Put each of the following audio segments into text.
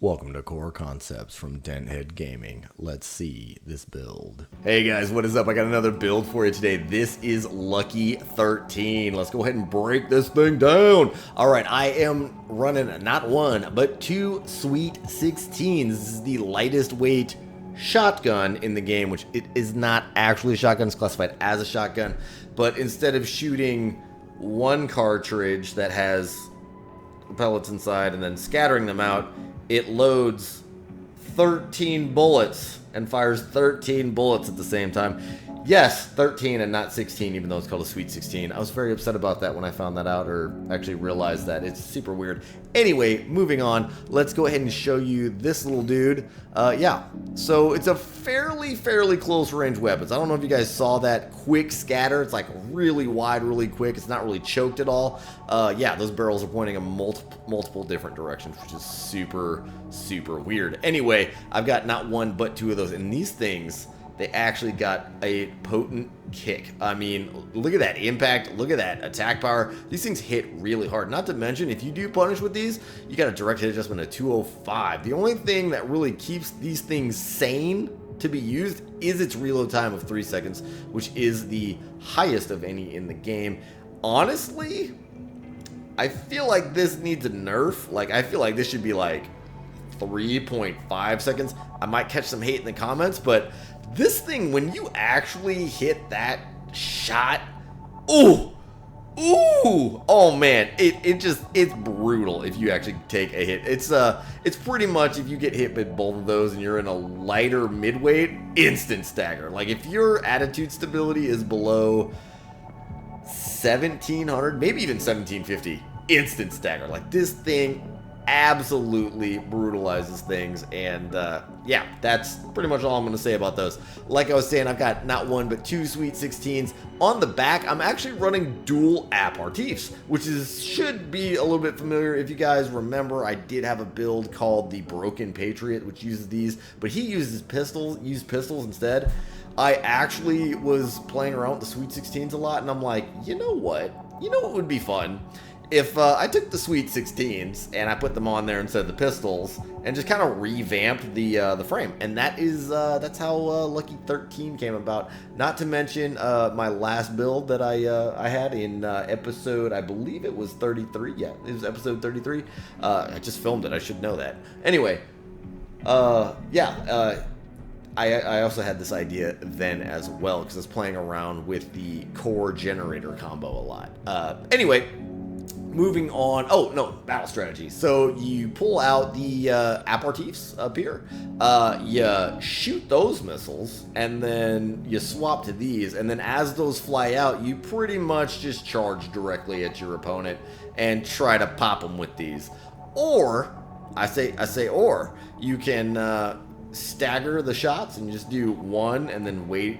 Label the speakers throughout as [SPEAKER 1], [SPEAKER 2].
[SPEAKER 1] Welcome to Core Concepts from Dent Gaming. Let's see this build. Hey guys, what is up? I got another build for you today. This is Lucky 13. Let's go ahead and break this thing down. All right, I am running not one, but two Sweet 16s. This is the lightest weight shotgun in the game, which it is not actually a shotgun. It's classified as a shotgun, but instead of shooting one cartridge that has pellets inside and then scattering them out, it loads 13 bullets and fires 13 bullets at the same time. Yes, 13 and not 16, even though it's called a Sweet 16. I was very upset about that when I found that out, or actually realized that. It's super weird. Anyway, moving on, let's go ahead and show you this little dude. Yeah, so it's a fairly close range weapons. I don't know if you guys saw that quick scatter. It's like really wide, really quick. It's not really choked at all. Yeah, those barrels are pointing in multiple different directions, which is super weird. Anyway, I've got not one but two of those, and these things, they actually got a potent kick. I mean, look at that impact. Look at that attack power. These things hit really hard. Not to mention, if you do punish with these, you got a direct hit adjustment of 205. The only thing that really keeps these things sane to be used is its reload time of 3 seconds, which is the highest of any in the game. Honestly, I feel like this needs a nerf. Like, I feel like this should be like 3.5 seconds. I might catch some hate in the comments, but this thing, when you actually hit that shot, ooh, oh man, it's brutal if you actually take a hit. It's pretty much, if you get hit with both of those and you're in a lighter midweight, instant stagger. Like, if your attitude stability is below 1700, maybe even 1750, instant stagger. Like, this thing absolutely brutalizes things, and yeah, that's pretty much all I'm going to say about those. Like I was saying, I've got not one but two Sweet 16s. On the back, I'm actually running dual aperitifs, which should be a little bit familiar. If you guys remember, I did have a build called the Broken Patriot, which uses these, but he used pistols instead. I actually was playing around with the Sweet 16s a lot, and I'm like, you know what would be fun? If I took the Sweet 16s and I put them on there instead of the pistols and just kind of revamped the frame, and that's how Lucky 13 came about. Not to mention my last build that I had in episode, I believe it was 33. Yeah, it was episode 33. I just filmed it. I should know that. Anyway, yeah. I also had this idea then as well, because I was playing around with the core generator combo a lot. Anyway, moving on. Oh, no, battle strategy. So you pull out the aperitifs up here. You shoot those missiles, and then you swap to these. And then as those fly out, you pretty much just charge directly at your opponent and try to pop them with these. Or, I say or, you can stagger the shots and just do one and then wait,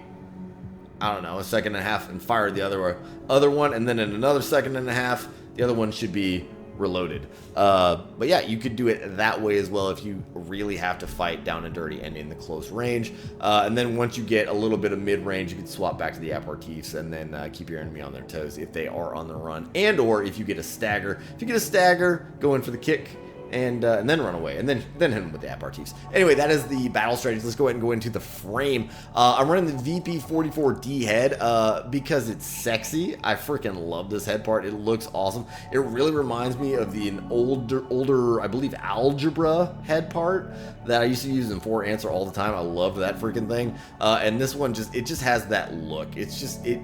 [SPEAKER 1] I don't know, a second and a half and fire the other one, and then in another second and a half, the other one should be reloaded. But yeah, you could do it that way as well if you really have to fight down and dirty and in the close range. And then once you get a little bit of mid-range, you can swap back to the aperitifs and then keep your enemy on their toes if they are on the run. And or if you get a stagger. If you get a stagger, go in for the kick, and then run away, and then hit him with the aperitifs. Anyway, that is the battle strategy. Let's go ahead and go into the frame. I'm running the VP44D head because it's sexy. I freaking love this head part. It looks awesome. It really reminds me of an older, I believe, algebra head part that I used to use in 4Answer all the time. I love that freaking thing. And this one just has that look. It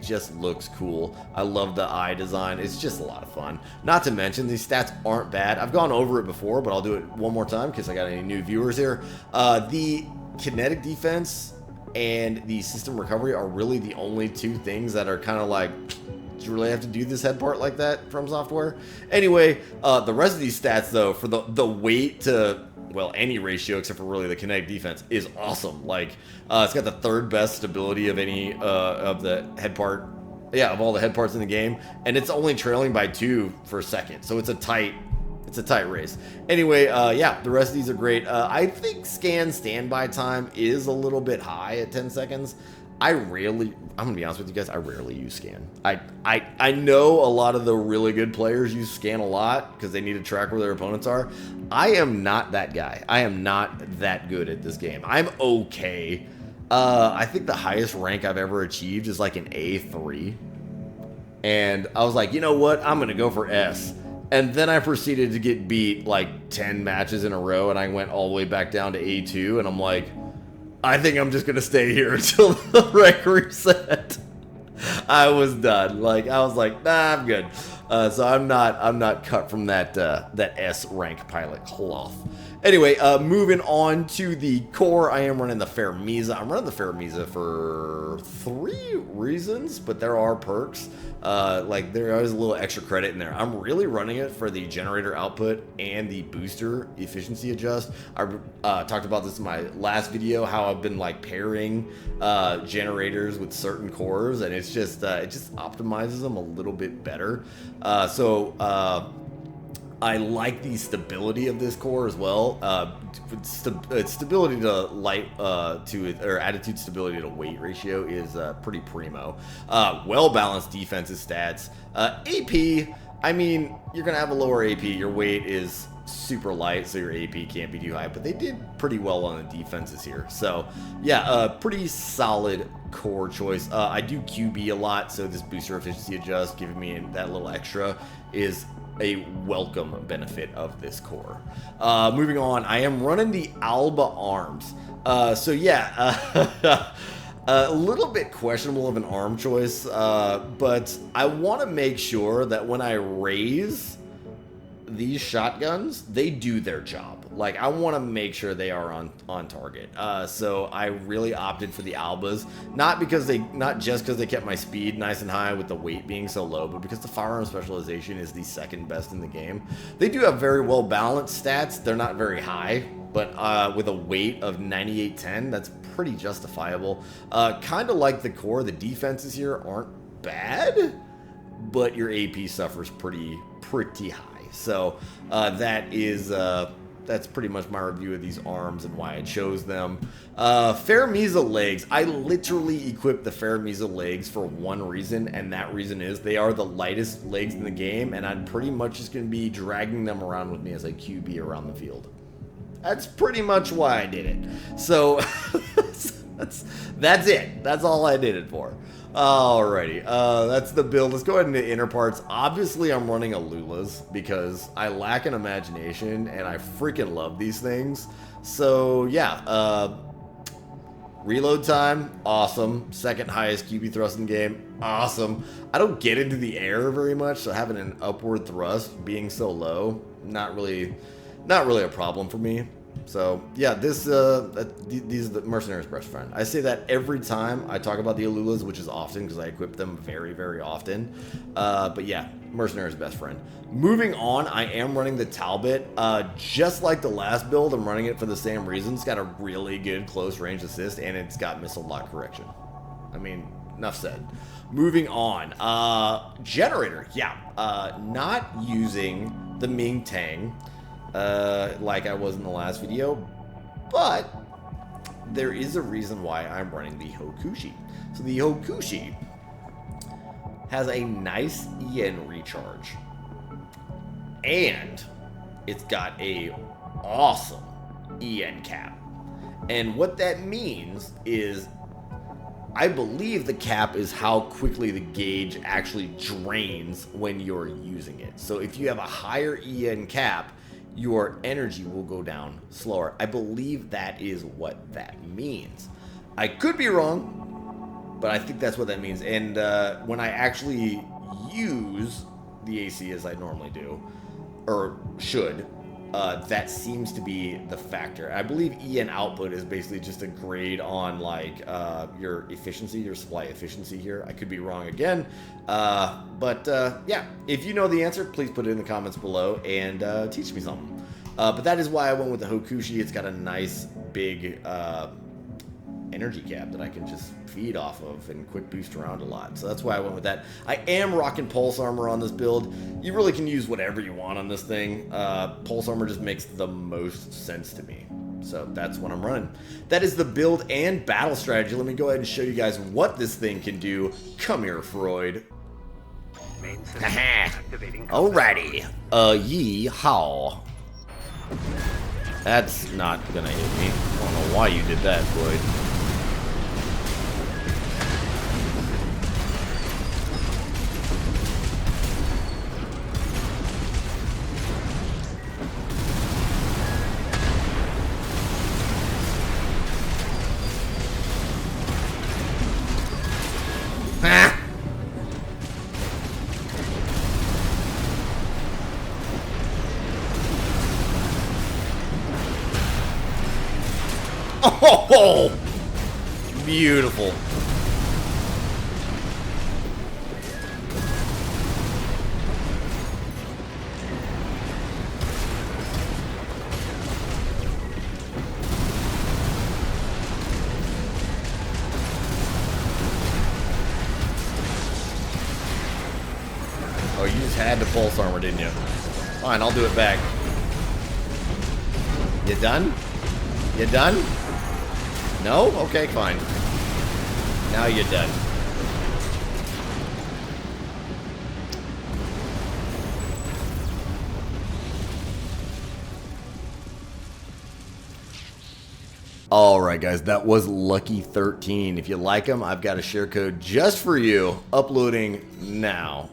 [SPEAKER 1] just looks cool. I love the eye design. It's just a lot of fun. Not to mention, these stats aren't bad. I've gone over it before, but I'll do it one more time because I got any new viewers here. The kinetic defense and the system recovery are really the only two things that are kind of like, do you really have to do this head part like that from software? Anyway, the rest of these stats, though, for the weight to, well, any ratio except for really the kinetic defense, is awesome. Like, it's got the third best stability of any of the head part, yeah, of all the head parts in the game, and it's only trailing by 2 for a second, so it's a tight race. Anyway, yeah, the rest of these are great. I think scan standby time is a little bit high at 10 seconds. I'm gonna be honest with you guys, I rarely use scan. I know a lot of the really good players use scan a lot because they need to track where their opponents are. I am not that guy. I am not that good at this game. I'm okay. I think the highest rank I've ever achieved is like an A3. And I was like, you know what? I'm gonna go for S. And then I proceeded to get beat like 10 matches in a row, and I went all the way back down to A2, and I'm like, I think I'm just gonna stay here until the rank reset. I was done. Like, I was like, nah, I'm good. So I'm not cut from that S rank pilot cloth. Anyway, moving on to the core, I am running the Fairmisa. I'm running the Fairmisa for 3 reasons, but there are perks. Like, there is a little extra credit in there. I'm really running it for the generator output and the booster efficiency adjust. I talked about this in my last video, how I've been like pairing generators with certain cores, and it's just it just optimizes them a little bit better. I like the stability of this core as well. Stability to light or attitude stability to weight ratio is pretty primo. Well balanced defensive stats. AP, I mean, you're gonna have a lower AP. Your weight is super light, so your AP can't be too high. But they did pretty well on the defenses here. So yeah, pretty solid core choice. I do QB a lot, so this booster efficiency adjust giving me that little extra is a welcome benefit of this core. Moving on, I am running the Alba arms. So yeah, a little bit questionable of an arm choice, but I want to make sure that when I raise these shotguns, they do their job. Like, I want to make sure they are on target. So I really opted for the Albas, not just because they kept my speed nice and high with the weight being so low, but because the firearm specialization is the second best in the game. They do have very well balanced stats. They're not very high, but with a weight of 9810, that's pretty justifiable. Kind of like the core, the defenses here aren't bad, but your AP suffers pretty high. So that's pretty much my review of these arms and why I chose them. Fairmisa legs. I literally equipped the Fairmisa legs for one reason, and that reason is they are the lightest legs in the game, and I'm pretty much just going to be dragging them around with me as I QB around the field. That's pretty much why I did it. So that's it. That's all I did it for. Alrighty, that's the build. Let's go ahead into inner parts. Obviously, I'm running Alula's because I lack an imagination and I freaking love these things. So yeah, reload time, awesome. Second highest QB thrust in the game, awesome. I don't get into the air very much, so having an upward thrust being so low, not really a problem for me. So yeah, these are the Mercenary's best friend. I say that every time I talk about the Alulas, which is often because I equip them very, very often. But yeah, Mercenary's best friend. Moving on, I am running the Talbot. Just like the last build, I'm running it for the same reason. It's got a really good close range assist, and it's got missile lock correction. I mean, enough said. Moving on, generator. Yeah, not using the Ming Tang. Like I was in the last video, but there is a reason why I'm running the Hokushi. So the Hokushi has a nice EN recharge, and it's got a awesome EN cap. And what that means is, I believe the cap is how quickly the gauge actually drains when you're using it. So if you have a higher EN cap, your energy will go down slower. I believe that is what that means. I could be wrong, but I think that's what that means. And when I actually use the AC as I normally do, or should, that seems to be the factor. I believe EN output is basically just a grade on like your efficiency, your supply efficiency here. I could be wrong again, but yeah, if you know the answer, please put it in the comments below and teach me something. But that is why I went with the Hokushi. It's got a nice big energy cap that I can just feed off of and quick boost around a lot. So that's why I went with that. I am rocking pulse armor on this build. You really can use whatever you want on this thing. Pulse armor just makes the most sense to me. So that's what I'm running. That is the build and battle strategy. Let me go ahead and show you guys what this thing can do. Come here, Freud. Alrighty. Yee-haw. That's not gonna hit me. I don't know why you did that, Floyd. Oh, beautiful. Oh, you just had to pulse armor, didn't you? Fine, I'll do it back. You done? You done? No? Okay, fine. Now you're done. Alright guys, that was Lucky 13. If you like them, I've got a share code just for you. Uploading now.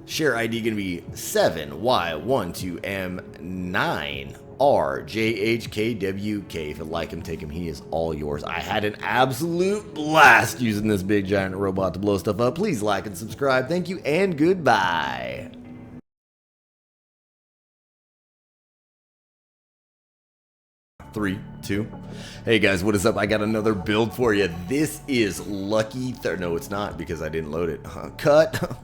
[SPEAKER 1] Share ID gonna be 7Y12M9RJHKWK. If you like him, take him. He is all yours. I had an absolute blast using this big giant robot to blow stuff up. Please like and subscribe. Thank you and goodbye. 3, 2. Hey guys, what is up? I got another build for you. This is Lucky No, it's not because I didn't load it. Cut.